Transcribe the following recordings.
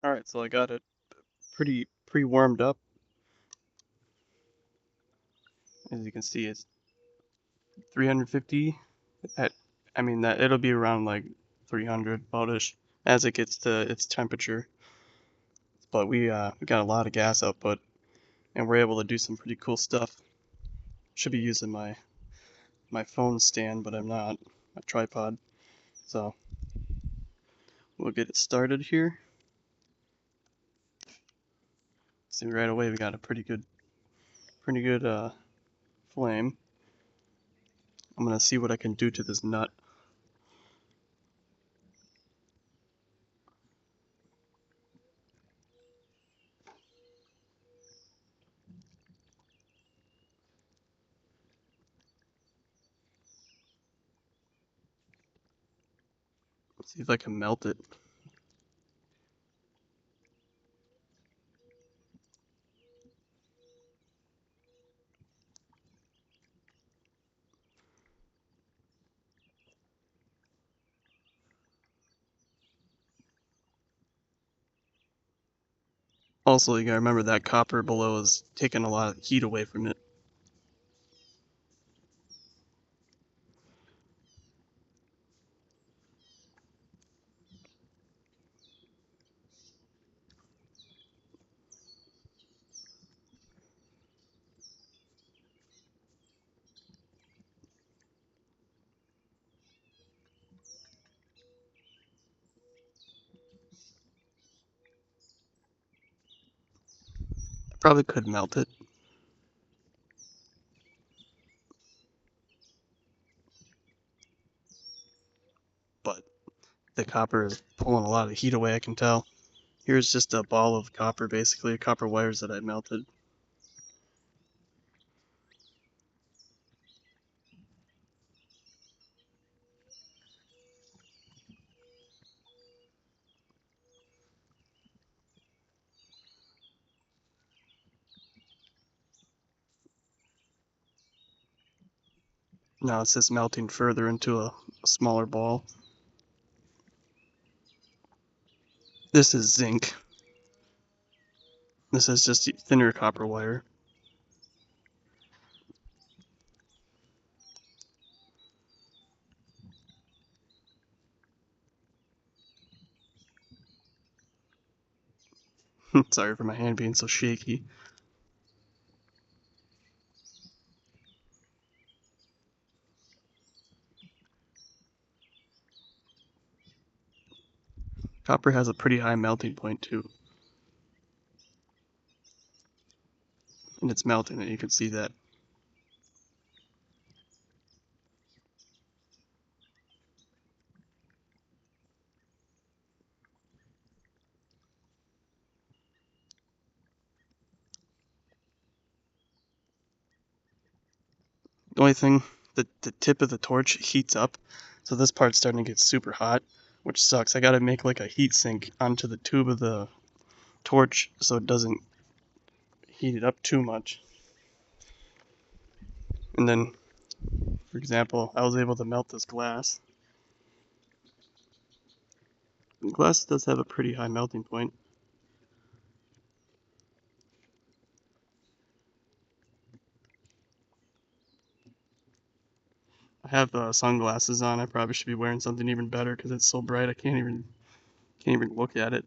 Alright, so I got it pretty pre-warmed up. As you can see, it's 350 at, I mean that it'll be around like 300 about-ish as it gets to its temperature. But we got a lot of gas output and we're able to do some pretty cool stuff. Should be using my phone stand, but I'm not, my tripod. So we'll get it started here. See right away we got a pretty good flame. I'm gonna see what I can do to this nut. See if I can melt it. Also, you gotta remember that copper below is taking a lot of heat away from it. I probably could melt it, but the copper is pulling a lot of heat away, I can tell. Here's just a ball of copper, basically, copper wires that I melted. Now it's just melting further into a smaller ball. This is zinc. This is just thinner copper wire. Sorry for my hand being so shaky. Copper has a pretty high melting point too. And it's melting, and you can see that. The only thing, the tip of the torch heats up, so this part's starting to get super hot, which sucks. I gotta make like a heat sink onto the tube of the torch so it doesn't heat it up too much. And then, for example, I was able to melt this glass. The glass does have a pretty high melting point. I have sunglasses on. I probably should be wearing something even better because it's so bright I can't even look at it.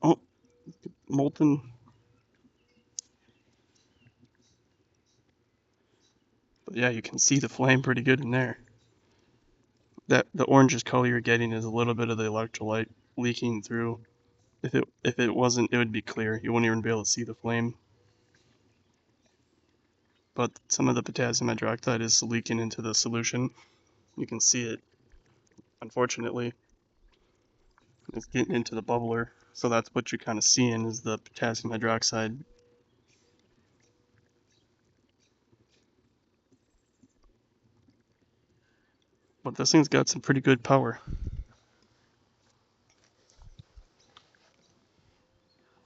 Oh, molten. But yeah, you can see the flame pretty good in there. That the orangish color you're getting is a little bit of the electrolyte leaking through. If it wasn't, it would be clear. You wouldn't even be able to see the flame. But some of the potassium hydroxide is leaking into the solution. You can see it. Unfortunately, it's getting into the bubbler. So that's what you're kind of seeing is the potassium hydroxide. But this thing's got some pretty good power.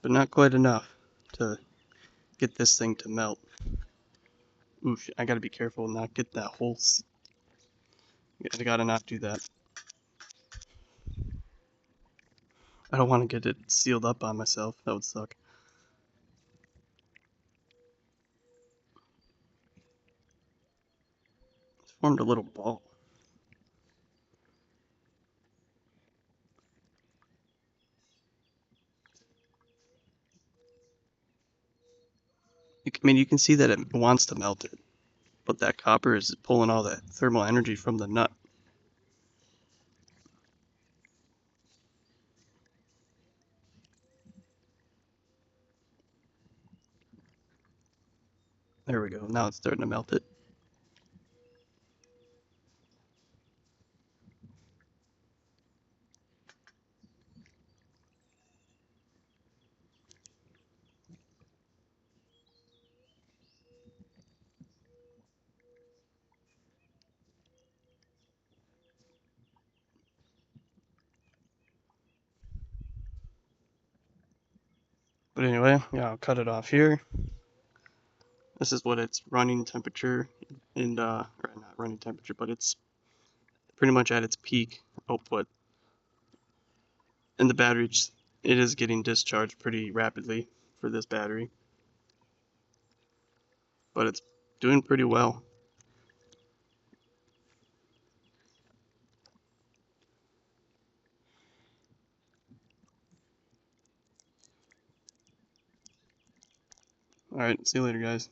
But not quite enough to get this thing to melt. Ooh, I gotta be careful and not get that whole. I gotta not do that. I don't want to get it sealed up on myself. That would suck. It's formed a little ball. I mean, you can see that it wants to melt it, but that copper is pulling all that thermal energy from the nut. There we go. Now it's starting to melt it. But anyway, yeah, I'll cut it off here. This is what its running temperature and or not running temperature, but it's pretty much at its peak output. And the battery, it is getting discharged pretty rapidly for this battery, but it's doing pretty well. All right, see you later, guys.